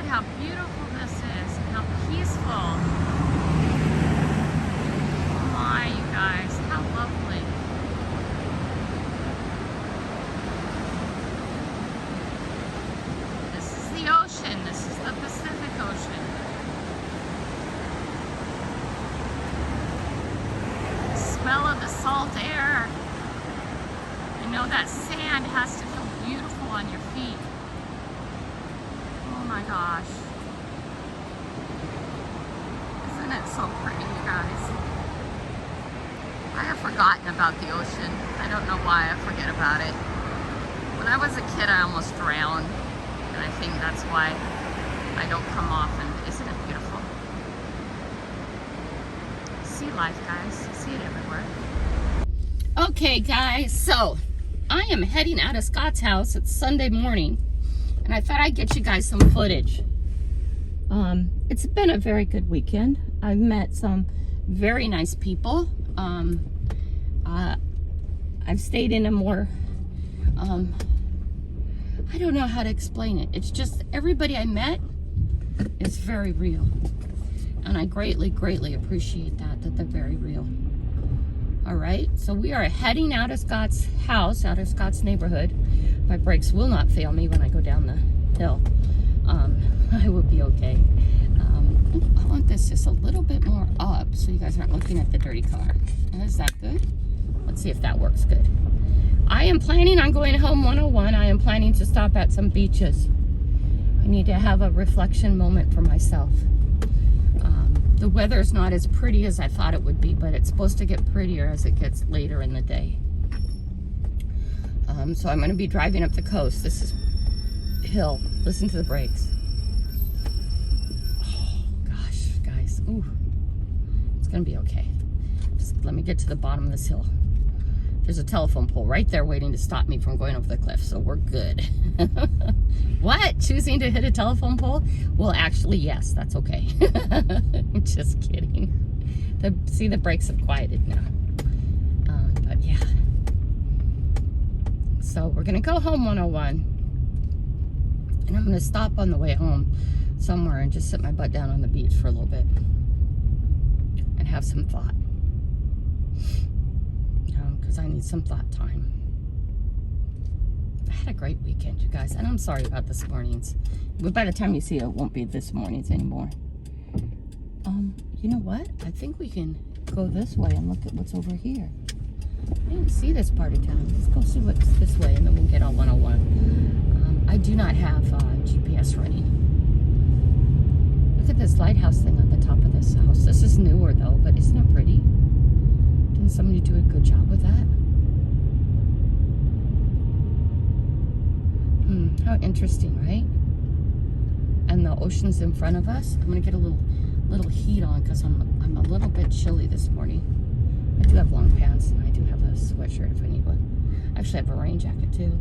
how beautiful this is and how peaceful. Oh my, you guys, how lovely. This is the ocean. This is the Pacific Ocean. The smell of the salt air. You know that sand has to feel beautiful on your feet. Oh my gosh. Isn't it so pretty, you guys? I have forgotten about the ocean. I don't know why I forget about it. When I was a kid, I almost drowned. And I think that's why I don't come often. Isn't it beautiful? Sea life, guys. See it everywhere. Okay, guys, so I am heading out of Scott's house. It's Sunday morning, and I thought I'd get you guys some footage. It's been a very good weekend. I've met some very nice people. I've stayed in a more, I don't know how to explain it. It's just everybody I met is very real. And I greatly, greatly appreciate that they're very real. All right, so we are heading out of Scott's house, out of Scott's neighborhood. My brakes will not fail me when I go down the hill. I will be okay. I want this just a little bit more up so you guys aren't looking at the dirty car. Is that good? Let's see if that works good. I am planning on going home 101. I am planning to stop at some beaches. I need to have a reflection moment for myself. The weather's not as pretty as I thought it would be, but it's supposed to get prettier as it gets later in the day. So I'm going to be driving up the coast. This is hill. Listen to the brakes. Oh, gosh, guys. Ooh. It's going to be okay. Just let me get to the bottom of this hill. There's a telephone pole right there waiting to stop me from going over the cliff, so we're good. What? Choosing to hit a telephone pole? Well, actually, yes, that's okay. Just kidding. See, the brakes have quieted now. But yeah. So we're gonna go home 101. And I'm gonna stop on the way home somewhere and just sit my butt down on the beach for a little bit. And have some thought. Because I need some thought time. I had a great weekend, you guys, and I'm sorry about this morning's. But by the time you see it, it won't be this morning's anymore. You know what? I think we can go this way and look at what's over here. I didn't see this part of town. Let's go see what's this way, and then we'll get on 101. I do not have GPS running. Look at this lighthouse thing on the top of this house. This is newer, though, but isn't it pretty? Didn't somebody do a good job with that? How interesting, right? And the ocean's in front of us. I'm gonna get a little heat on because I'm a little bit chilly this morning. I do have long pants and I do have a sweatshirt if I need one. I actually have a rain jacket too.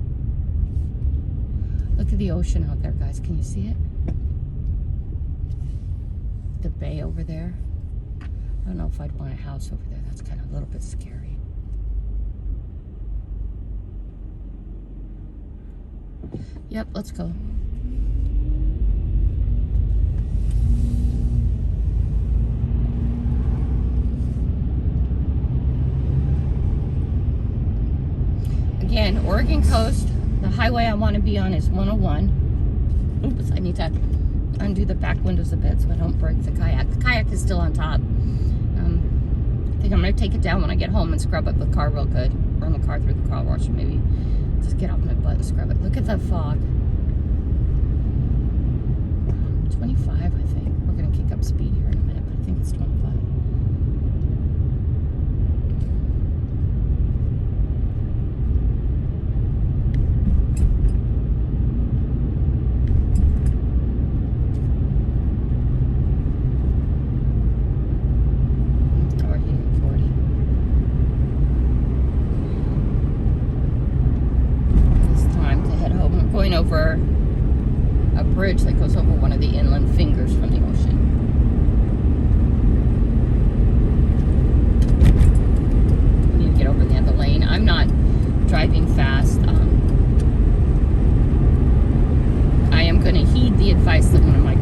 Look at the ocean out there, guys. Can you see it? The bay over there. I don't know if I'd want a house over there. That's kind of a little bit scary. Yep, let's go. Again, Oregon coast. The highway I want to be on is 101. Oops, I need to undo the back windows a bit so I don't break the kayak. The kayak is still on top. I think I'm going to take it down when I get home and scrub up the car real good. Run the car through the car wash and maybe just get off my butt and scrub it. Look at the fog. 25, I think. We're going to kick up speed here in a minute, but I think it's 25. Over a bridge that goes over one of the inland fingers from the ocean. I need to get over the other lane. I'm not driving fast. I am going to heed the advice that one of my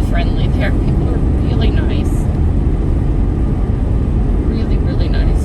friendly there. People are really nice. Really, really nice.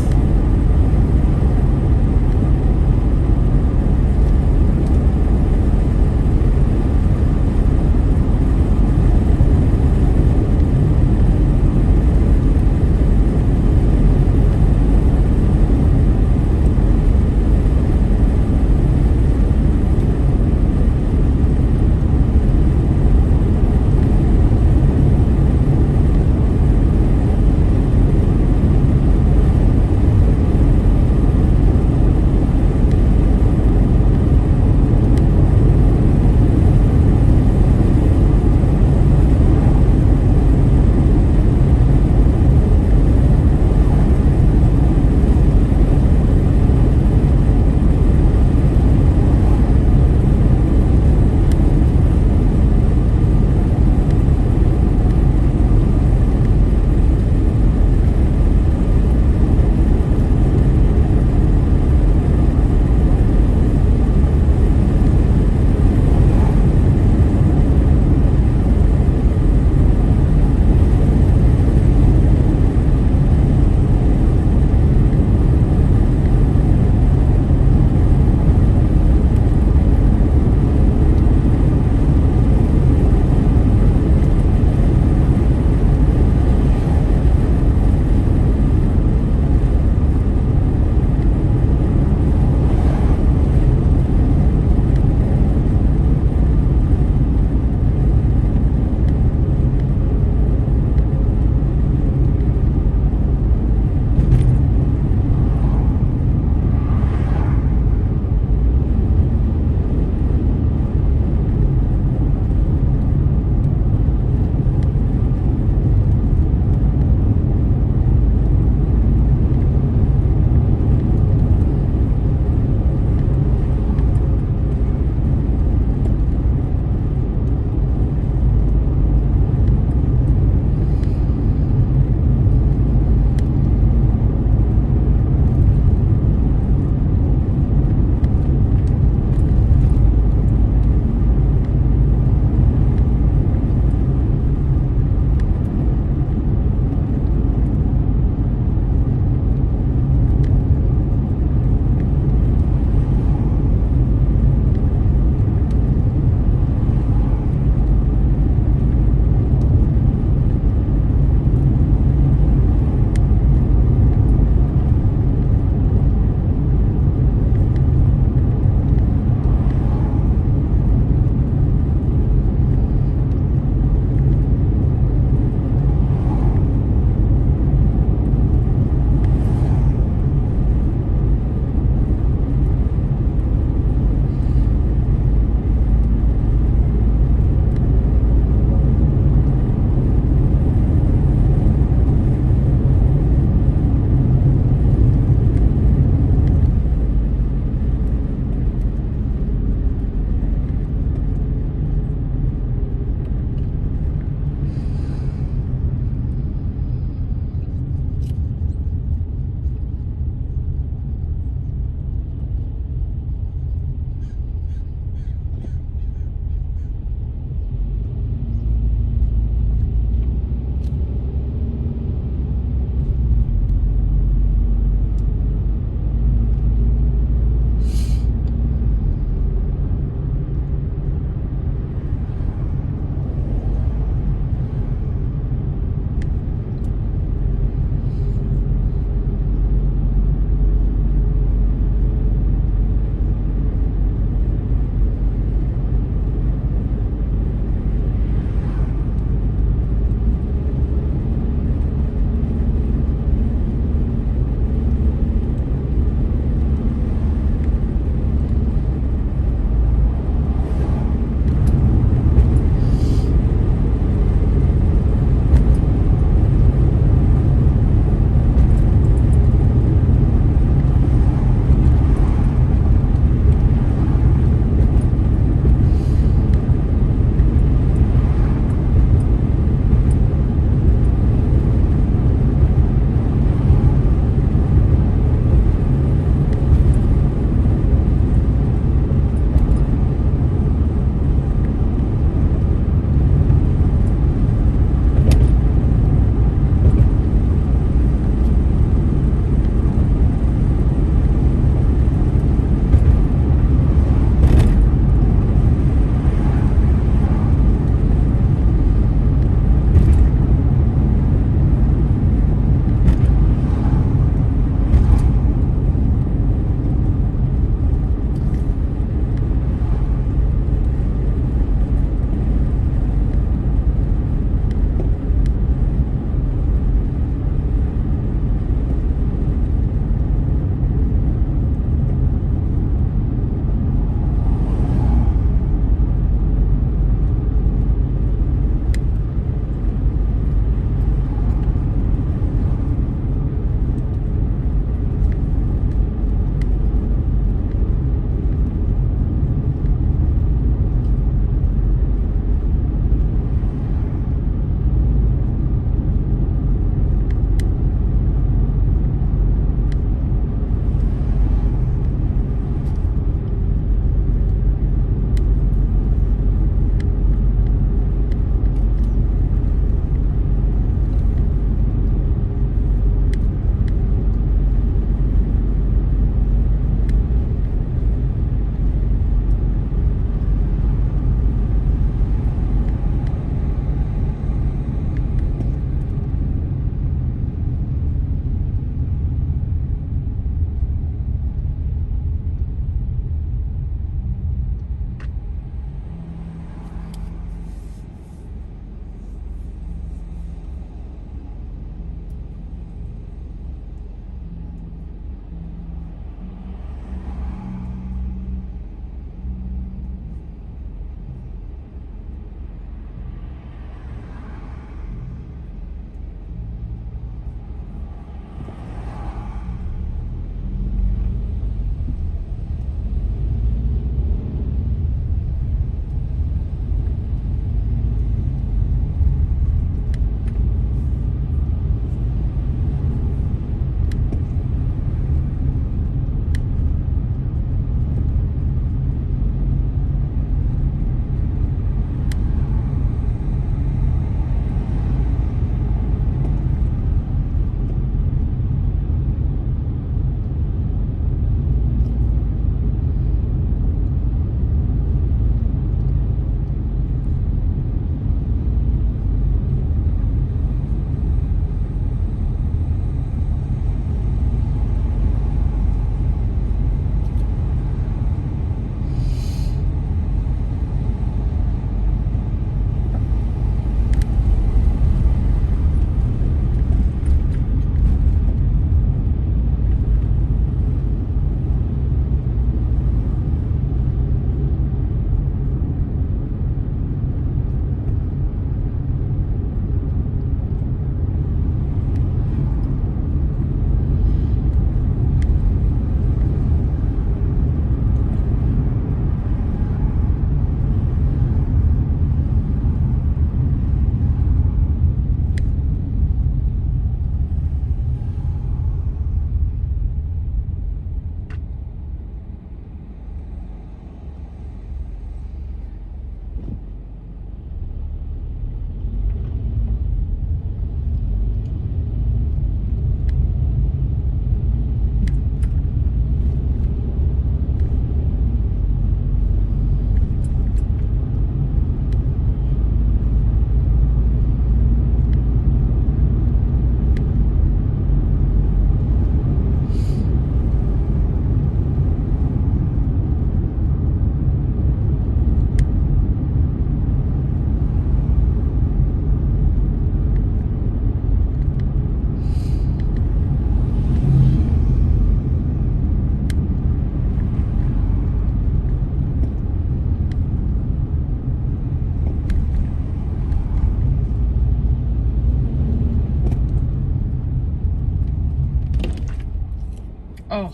Oh,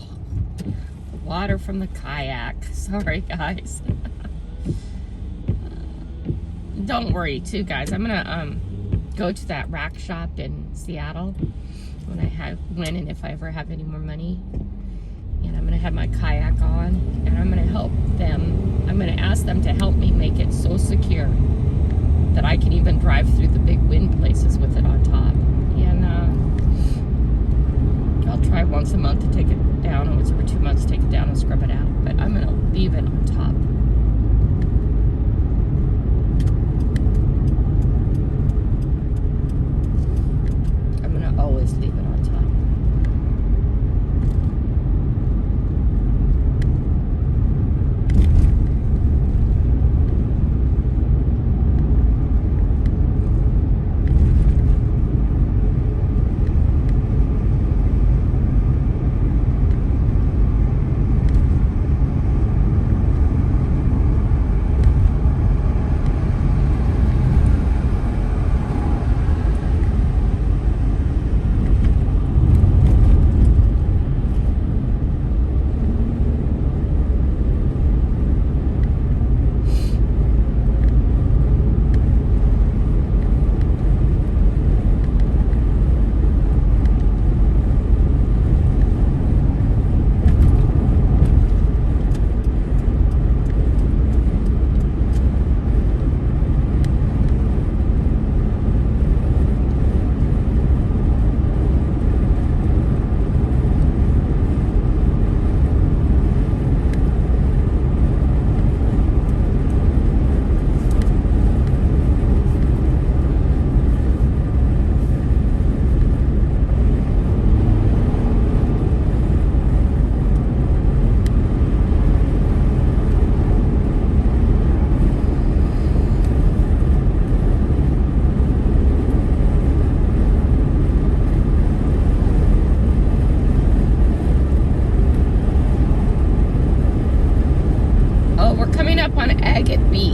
the water from the kayak. Sorry, guys. Don't worry, too, guys. I'm gonna go to that rack shop in Seattle when and if I ever have any more money. And I'm gonna have my kayak on, and I'm gonna help them. I'm gonna ask them to help me make it so secure that I can even drive through the big wind places with it on top. And I'll try once a month to take it down, or once every 2 months to take it down and scrub it out. But I'm gonna leave it on top. I'm gonna always leave it on top.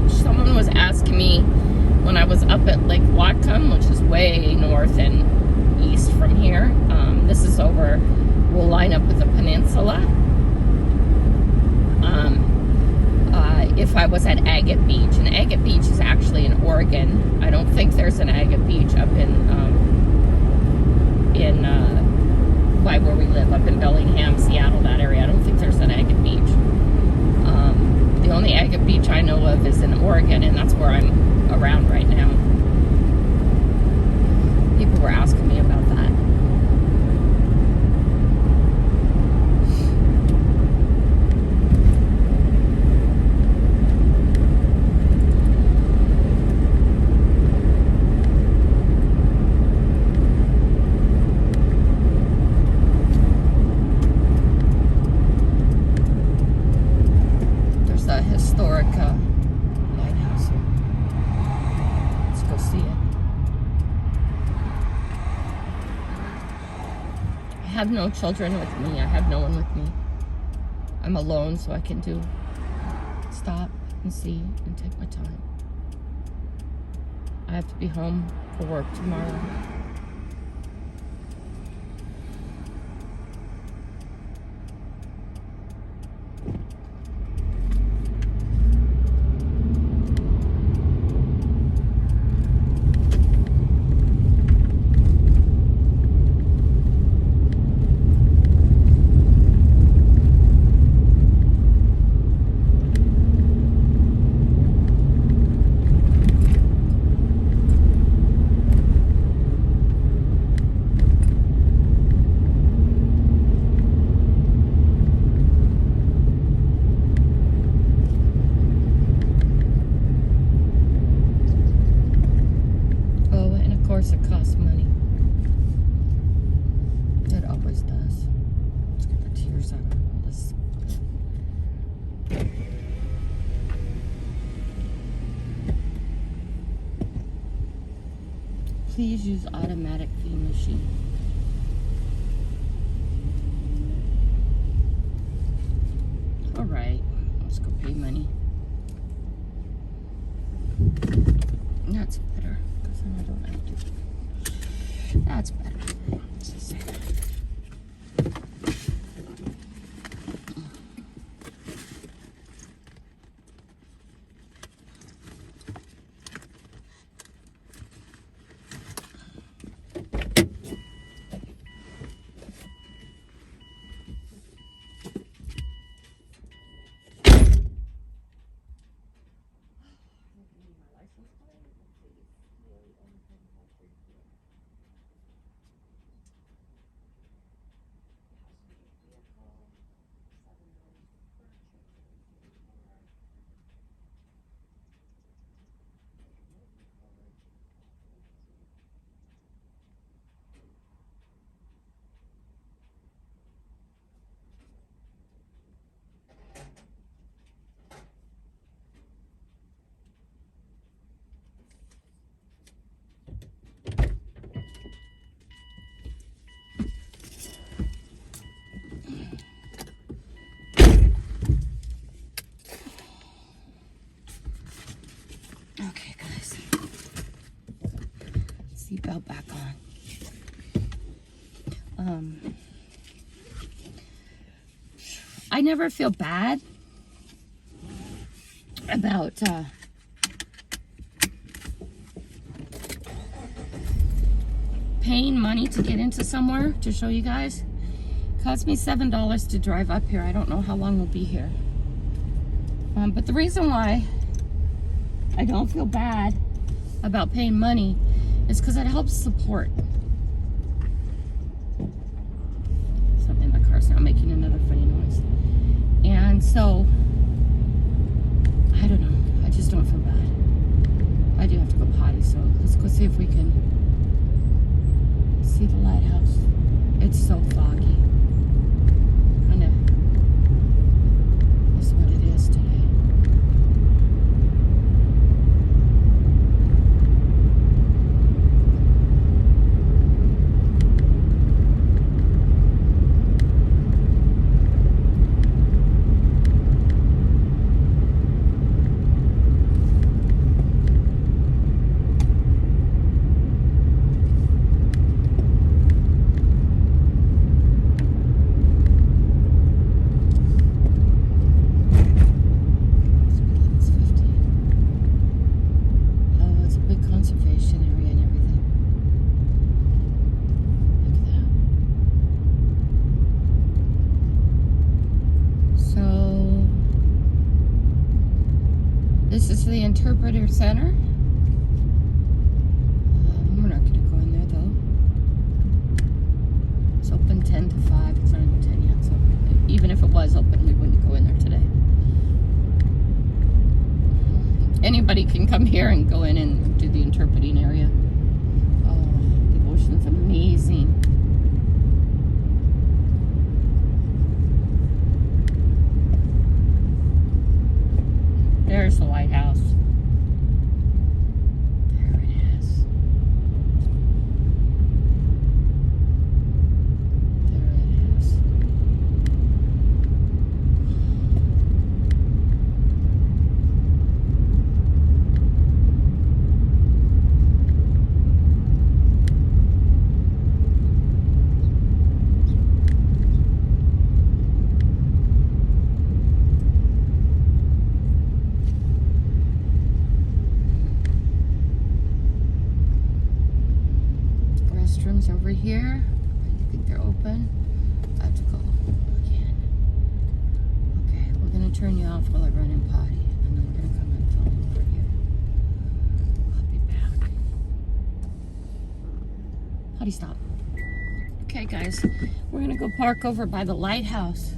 Someone was asking me when I was up at Lake Whatcom, which is way north and east from here. This is over, we'll line up with the peninsula. If I was at Agate Beach, and Agate Beach is actually in Oregon. I don't think there's an Agate Beach up by where we live, up in Bellingham, Seattle, that area. I don't think there's an Agate Beach. The only Agate Beach I know of is in Oregon, and that's where I'm around right now. People were asking me about that. Lighthouse here. Let's go see it. I have no children with me. I have no one with me. I'm alone, so I can stop and see and take my time. I have to be home for work tomorrow. It costs money. It always does. Let's get the tears out of all this. Please use automatic fee machine. All right, let's go pay money. That's better, because then I don't have to. That's better. seatbelt back on. I never feel bad about paying money to get into somewhere to show you guys. It cost me $7 to drive up here. I don't know how long we'll be here. But the reason why I don't feel bad about paying money is because it helps support. Something in my car's now making another funny noise. And so, I don't know. I just don't feel bad. I do have to go potty, so let's go see if we can see the lighthouse. It's so foggy. Kind of is what it is today. This is the interpreter center. We're not going to go in there though. It's open 10 to 5. It's not even 10 yet, so even if it was open, we wouldn't go in there today. Anybody can come here and go in and do the interpreting area. Oh, the ocean's amazing. There's the lighthouse. There it is. There it is. Restrooms over here. I think they're open. I have to go again. Okay, we're gonna turn you off while I run in potty, and then we're gonna come and film over here. I'll be back. Potty stop. Okay, guys, we're gonna go park over by the lighthouse.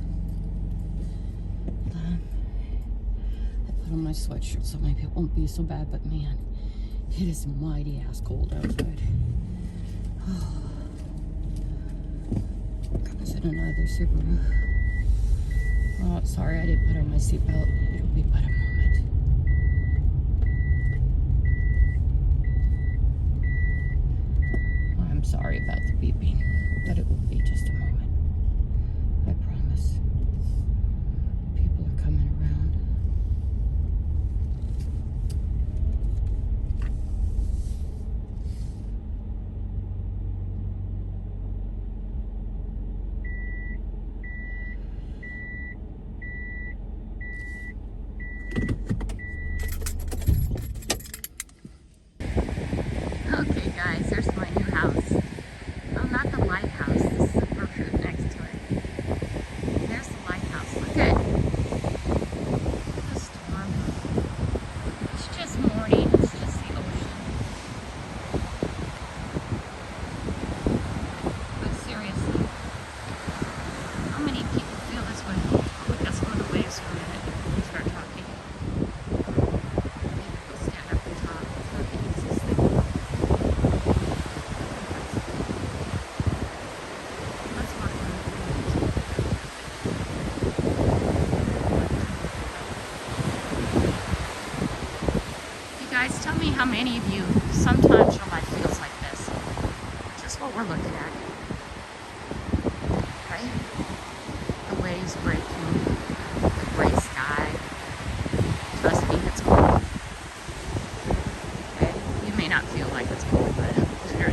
I put on my sweatshirt so maybe it won't be so bad, but man, it is mighty ass cold outside. Comes in another Subaru. Oh, sorry, I didn't put on my seatbelt. It'll be but a moment. I'm sorry about the beeping, but it will be just a moment. I promise. People are coming around. Okay guys, there's my new house. Oh, not the lighthouse, this is the brook next to it. There's the lighthouse, look at the storm. It's just morning, it's just the ocean. But seriously, how many people feel this way? Oh, let's go to the waves for a minute and start talking. Go stand up and talk. It's not the easiest thing. Let's walk around. You guys, tell me how many of you, sometimes your life feels like this. Just what we're looking at. Right? The waves breaking, the gray sky. Trust me, it's cold. Okay? You may not feel like it's cold, but there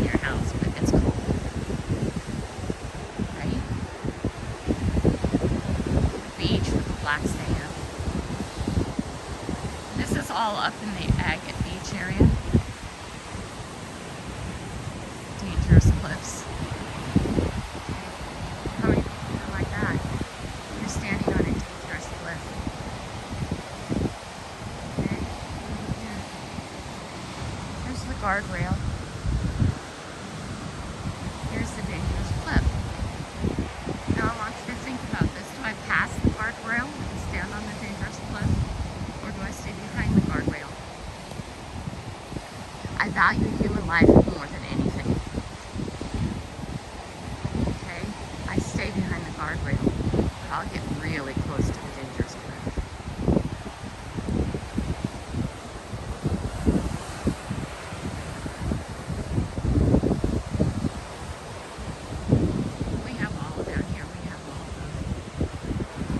up in the Agate Beach area. Dangerous cliffs. How many people are like that? You're standing on a dangerous cliff. Okay? Yeah. There's the guardrail. Here's the dangerous cliff. Now I want you to think about this. Do I pass the guardrail and stand on the dangerous cliff? Or do I stay behind the guardrail? I value human life more than anything. Okay? I stay behind the guardrail, but I'll get really close to the dangerous cliff. We have all down here, we have all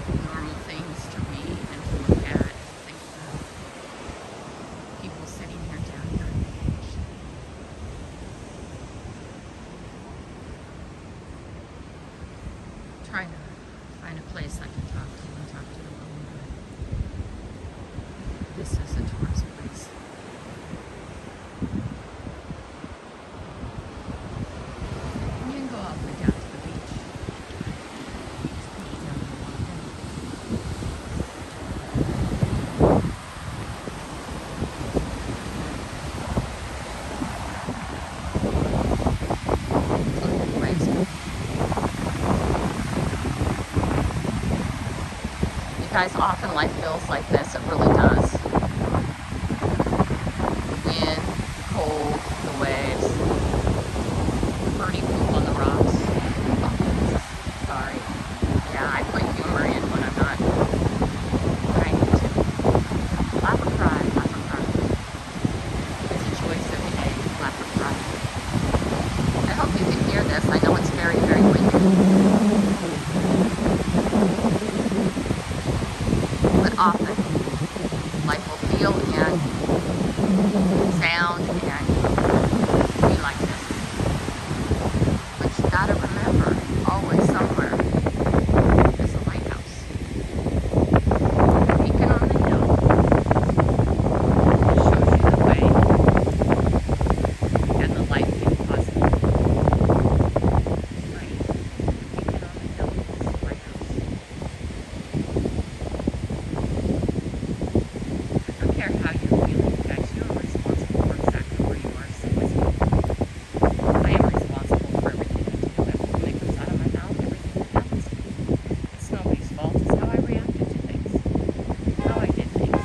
the normal things to read and to look at and to think about. People sitting here down here on the beach. Trying to find a place I can talk to and talk to the woman. This is a tourist place. You can go all the way down to the beach. Just put it down and walk in. Look at the waves go. You guys, often life feels like this. It really does. The wind, the cold, the waves, the birdie poop on the rocks. Sorry. Yeah, I put humor in when I'm not trying to. Laugh or cry, laugh or cry. It's a choice every day, laugh or cry. I hope you can hear this. I know it's very, very windy. But often, life will feel and sound and be like this. But you gotta remember, always somewhere is a lighthouse. A beacon on the hill that shows you the way and the light being possible. Right. A beacon on the hill is a lighthouse. I don't care how you're feeling, guys. You are responsible for exactly where you are. Same as me. I am responsible for everything I do. Everything that comes out of my mouth, everything that happens to me. It's nobody's fault. It's how I reacted to things. How I did things.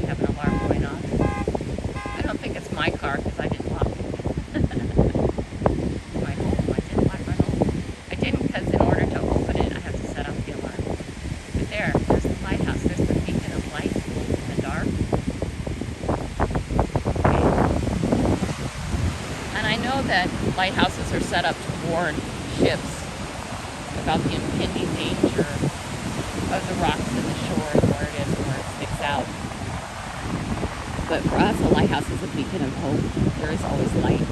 We have an alarm going off. I don't think it's my car because I didn't lock it. My home. I didn't lock my home. I didn't because in order to open it, I have to set off the alarm. But there's the lighthouse. There's the beacon of light in the dark. Okay. And I know that lighthouses are set up to warn ships about the impending danger of the rocks and the shore and where it is and where it sticks out. But for us, a lighthouse is a beacon of hope. There is always light.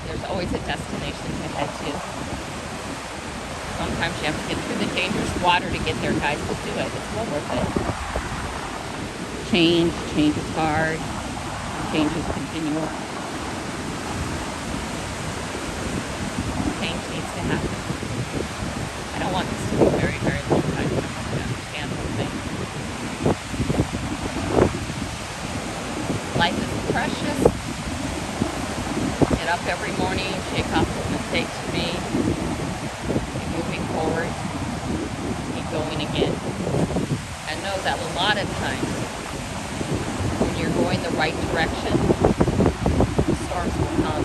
There's always a destination to head to. Sometimes you have to get through the dangerous water to get there, guys, but do it. It's well worth it. Change is hard. Change is continual. Change needs to happen. I don't want this to be a very, very long time, but I want you to understand one thing. Life is precious. Get up every morning, shake off the mistakes you made. Keep moving forward. Keep going again. And know that a lot of times, when you're going the right direction, the storms will come.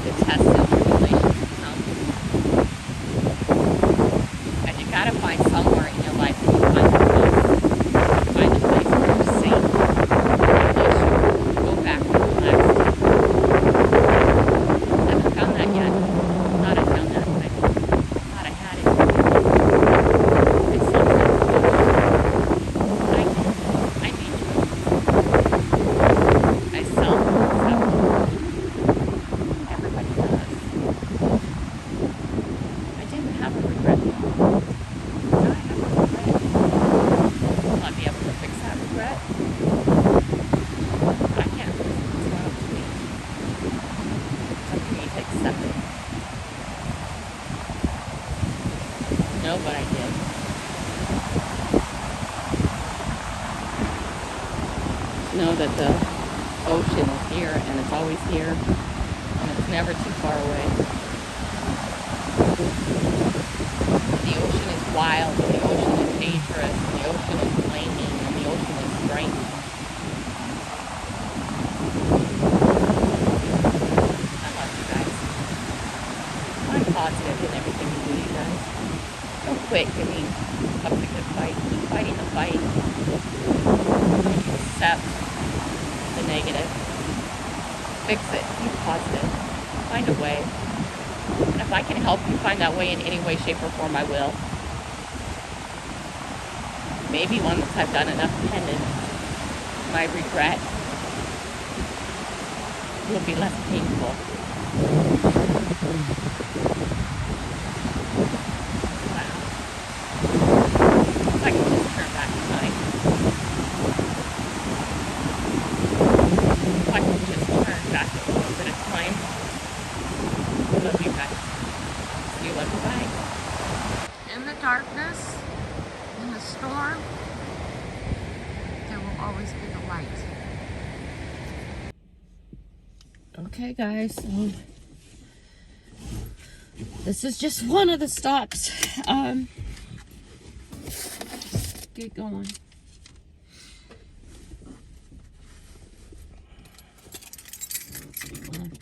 The tests and tribulations will come. And you gotta find somewhere in your life that you find the peace. Find a place where you're safe. Go back and relax. I haven't found that yet. Thought I found that, but I thought I had it. It's something. I need to. I self-accept. Everybody does. that the ocean is here, and it's always here, and it's never too far away. The ocean is wild, and the ocean is dangerous, and the ocean is flaming, and the ocean is strange. I love you guys. I'm positive in everything you do, you guys. Don't quit giving up the good fight. Keep fighting the fight. Accept the negative. Fix it. Be positive. Find a way. And if I can help you find that way in any way, shape, or form, I will. Maybe once I've done enough penance, my regret will be less painful. Wow. If I can just turn back time. If I can just turn back a little bit of time. I love you guys. You love you. Bye. In the darkness, in the storm, there will always be the light. Okay, guys. So this is just one of the stops. Just get going. Let's get going.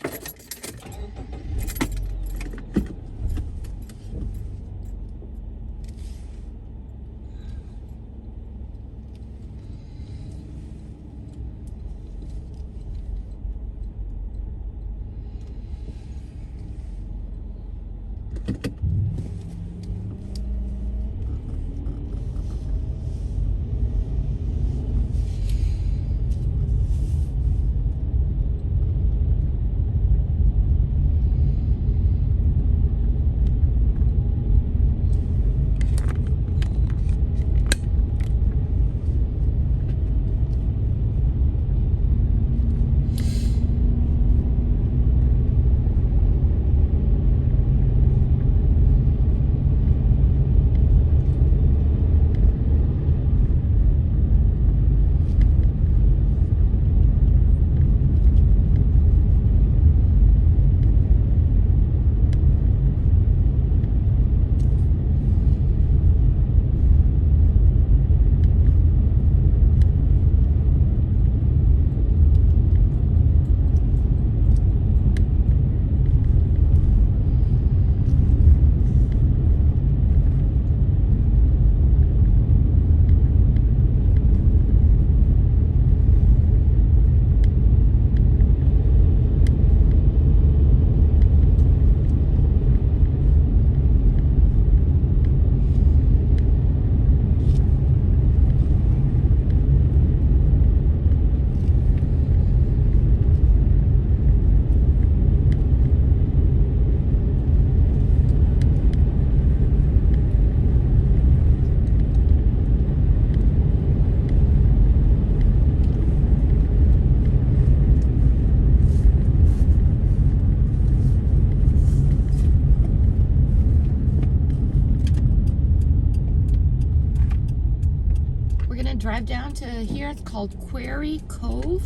Drive down to here. It's called Quarry Cove.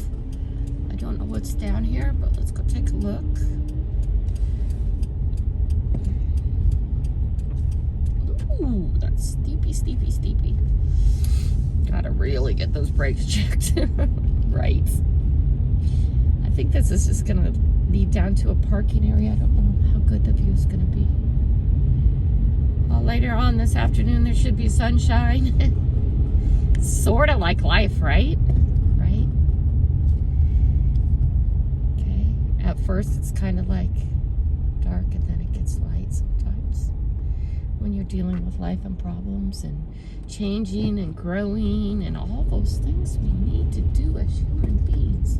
I don't know what's down here, but let's go take a look. Ooh, that's steepy. Gotta really get those brakes checked. Right. I think this is just gonna lead down to a parking area. I don't know how good the view is gonna be. Well, later on this afternoon there should be sunshine. Sort of like life, right? Right? Okay. At first, it's kind of like dark, and then it gets light sometimes. When you're dealing with life and problems and changing and growing and all those things we need to do as human beings.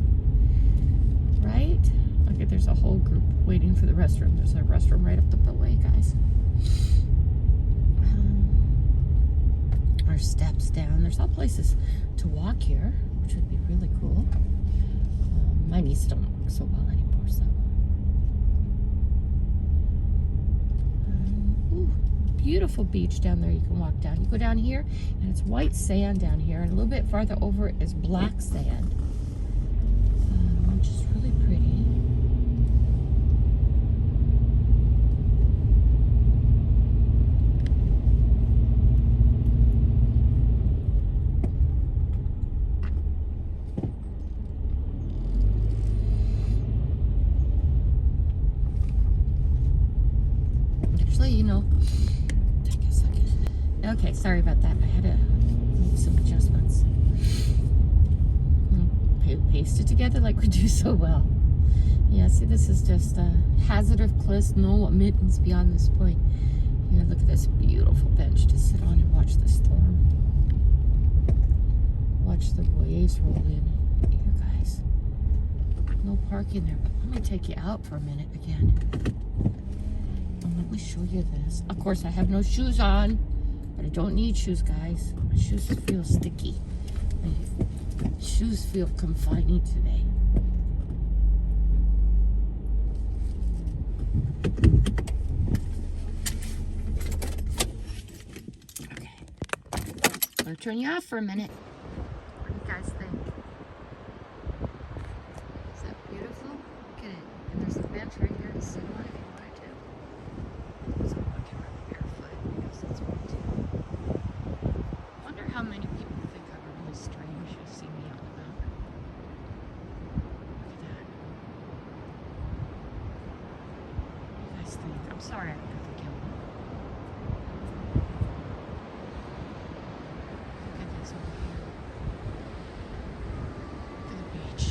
Right? Okay, there's a whole group waiting for the restroom. There's a restroom right up the way, guys. Our steps down. There's all places to walk here, which would be really cool. My knees don't work so well anymore, so. Ooh, beautiful beach down there. You can walk down. You go down here, and it's white sand down here, and a little bit farther over is black sand. you know. Take a second. Okay, sorry about that. I had to make some adjustments. Paste it together like we do so well. Yeah, see, this is just a hazard of cliffs, no admittance beyond this point. Here, look at this beautiful bench to sit on and watch the storm. Watch the waves roll in. Here, guys. No parking there, but let me take you out for a minute again. And let me show you this. Of course, I have no shoes on, but I don't need shoes, guys. My shoes feel sticky. My shoes feel confining today. Okay. I'm going to turn you off for a minute. What do you guys think? Is that beautiful? Look at it. And there's a bench right here to sit on if you wanted to. So I'm walking around barefoot because that's what I do. I wonder how many people think I'm really strange who see me out and about. Look at that. What do you guys think? I'm sorry I don't have the camera. Look at this over here. Look at the beach.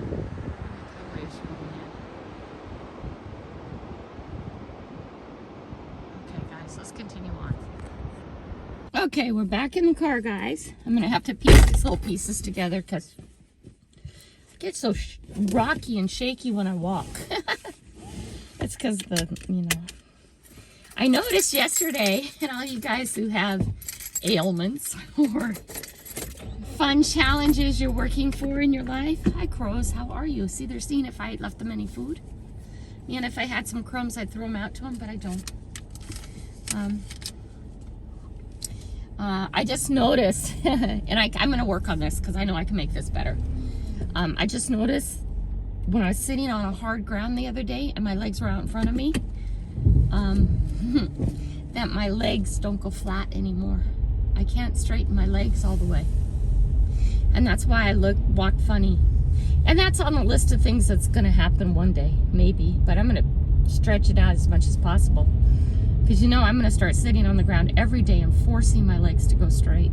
Look at the waves rolling in. Okay, guys, let's continue on. Okay, we're back in the car, guys. I'm gonna have to piece these little pieces together because I get so rocky and shaky when I walk. It's because I noticed yesterday, and all you guys who have ailments or fun challenges you're working for in your life. Hi, crows. How are you? See, they're seeing if I had left them any food. And if I had some crumbs, I'd throw them out to them, but I don't. I just noticed, and I'm going to work on this because I know I can make this better. I just noticed when I was sitting on a hard ground the other day and my legs were out in front of me, that my legs don't go flat anymore. I can't straighten my legs all the way. And that's why I walk funny. And that's on the list of things that's going to happen one day, maybe. But I'm going to stretch it out as much as possible. Because I'm going to start sitting on the ground every day and forcing my legs to go straight.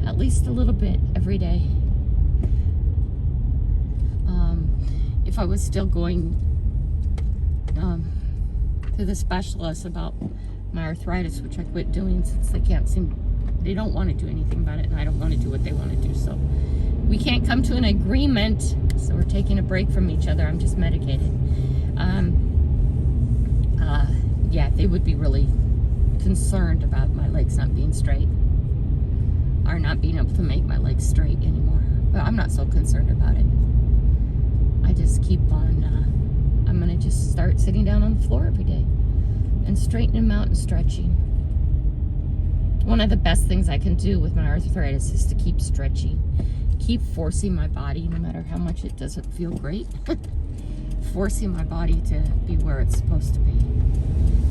At least a little bit every day. If I was still going to the specialist about my arthritis, which I quit doing since they don't want to do anything about it, and I don't want to do what they want to do. So we can't come to an agreement. So we're taking a break from each other. I'm just medicated. Yeah, they would be really concerned about my legs not being straight, or not being able to make my legs straight anymore. But I'm not so concerned about it. I just keep on, I'm going to just start sitting down on the floor every day and straightening them out and stretching. One of the best things I can do with my arthritis is to keep stretching, keep forcing my body, no matter how much it doesn't feel great, forcing my body to be where it's supposed to be.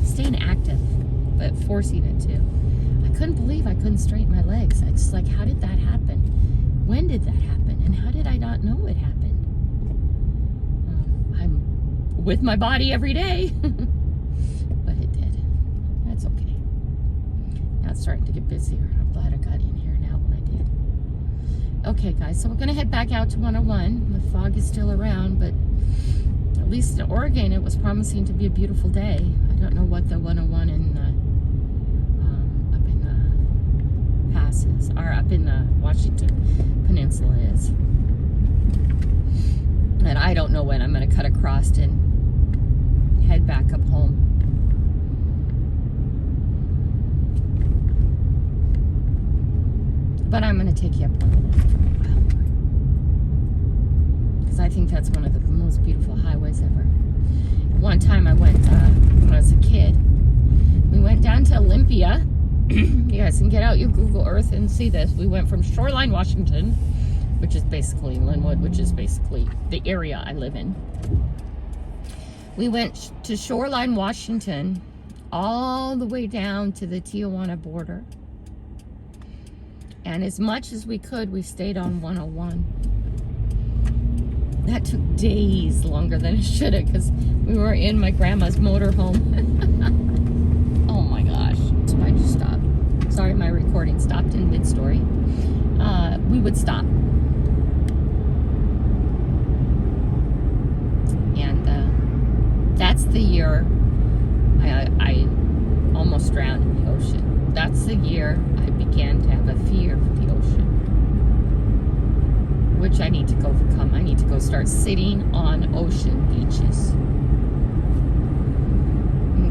Staying active, but forcing it to. I couldn't believe I couldn't straighten my legs. I just how did that happen? When did that happen? And how did I not know it happened? I'm with my body every day. But it did. That's okay. Now it's starting to get busier. I'm glad I got in here now when I did. Okay, guys, so we're going to head back out to 101. The fog is still around, but at least in Oregon, it was promising to be a beautiful day. I don't know what the 101 in up in the passes, or up in the Washington Peninsula is. And I don't know when I'm going to cut across and head back up home. But I'm going to take you up 101 for a while. Because I think that's one of the most beautiful highways ever. One time I went, when I was a kid, we went down to Olympia. You guys can get out your Google Earth and see this. We went from Shoreline, Washington, which is basically Lynnwood, which is basically the area I live in. We went to Shoreline, Washington, all the way down to the Tijuana border. And as much as we could, we stayed on 101. That took days longer than it should have because we were in my grandma's motorhome. Oh my gosh. So I just stopped. Sorry, my recording stopped in mid-story. We would stop. And that's the year I almost drowned in the ocean. That's the year I began to have a fear of the ocean, which I need to go overcome. I need to go start sitting on ocean beaches.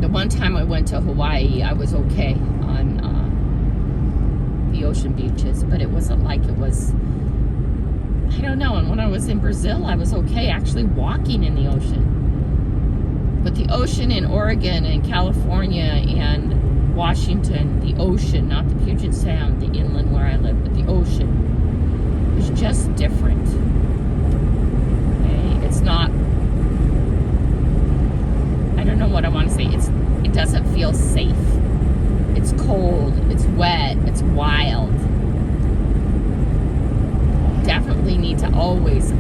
The one time I went to Hawaii, I was okay on the ocean beaches, but it wasn't like it was, I don't know. And when I was in Brazil, I was okay actually walking in the ocean. But the ocean in Oregon and California and Washington, the ocean, not the Puget Sound, the inland where I live, but the ocean, is just different. Okay? It's not, I don't know what I want to say. It doesn't feel safe. It's cold, it's wet, it's wild. Definitely need to always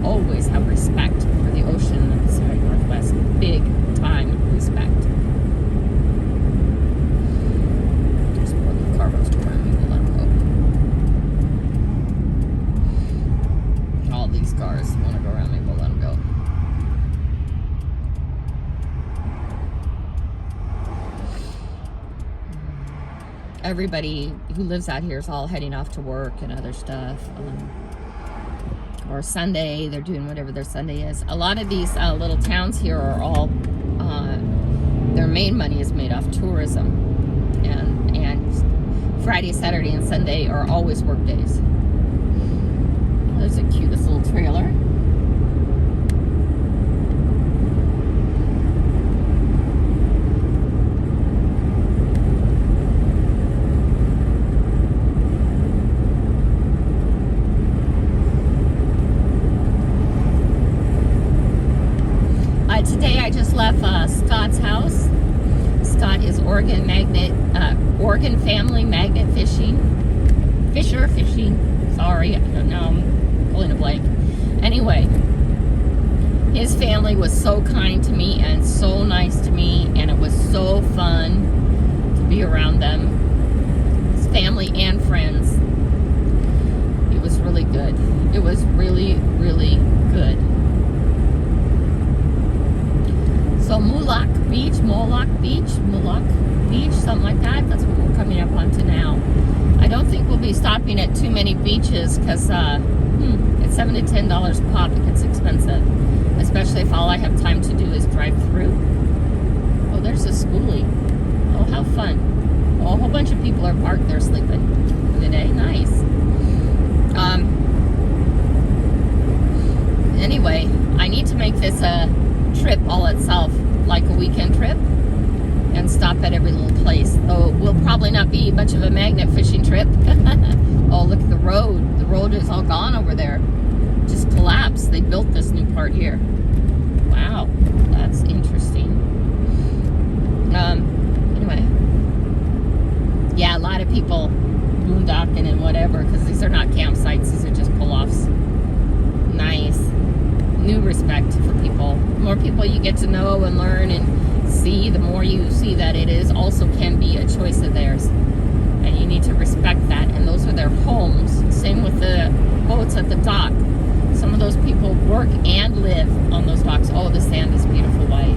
have respect for the ocean in the Pacific Northwest. Big time respect. Just put the car goes to where we will let them go. All these cars want to go around me, we'll let them go. Everybody who lives out here is all heading off to work and other stuff. Or Sunday, they're doing whatever their Sunday is. A lot of these little towns here are all, their main money is made off tourism. And Friday, Saturday, and Sunday are always work days. There's the cutest little trailer. Today I just left Scott's house. Scott is Oregon family magnet fishing. Sorry, I don't know, I'm pulling a blank. Anyway, his family was so kind to me and so nice to me, and it was so fun to be around them. His family and friends. It was really good. It was really, really good. So Moloch Beach, something like that. That's what we're coming up onto now. I don't think we'll be stopping at too many beaches because it's $7 to $10 a pop. It gets expensive, especially if all I have time to do is drive through. Oh, there's a schoolie. Oh, how fun. Oh, a whole bunch of people are parked there sleeping for the day. Nice. Anyway, I need to make this a trip all itself, like a weekend trip, and stop at every little place. Oh, it will probably not be much of a magnet fishing trip. Oh, look at the road. The road is all gone over there. Just collapsed. They built this new part here. Wow, that's interesting. Anyway, yeah, a lot of people boondocking and whatever, because these are not campsites. These are just pull-offs. Nice. New respect for people. The more people you get to know and learn and see, the more you see that it is also can be a choice of theirs, and you need to respect that. And those are their homes. Same with the boats at the dock. Some of those people work and live on those docks. Oh, the sand is beautiful white,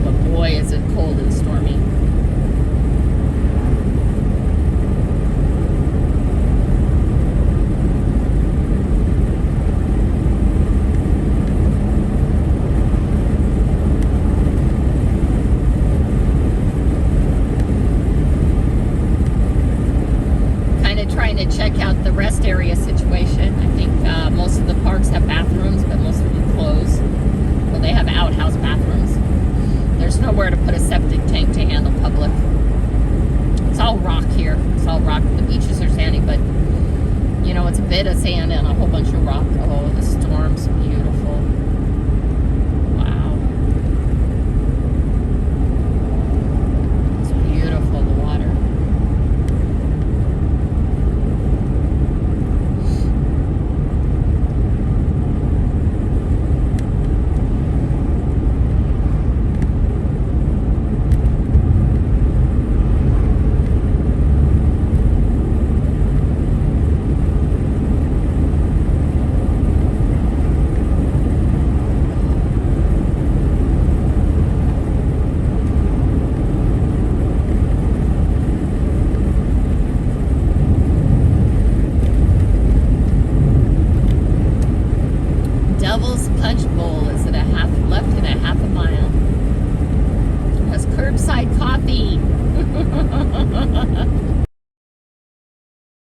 but boy is it cold and stormy. Check out the rest area situation. I think most of the parks have bathrooms, but most of them close. Well, they have outhouse bathrooms. There's nowhere to put a septic tank to handle public. It's all rock here. It's all rock. The beaches are sandy, but you know, it's a bit of sand and a whole bunch of rock. Oh, the storm's beautiful.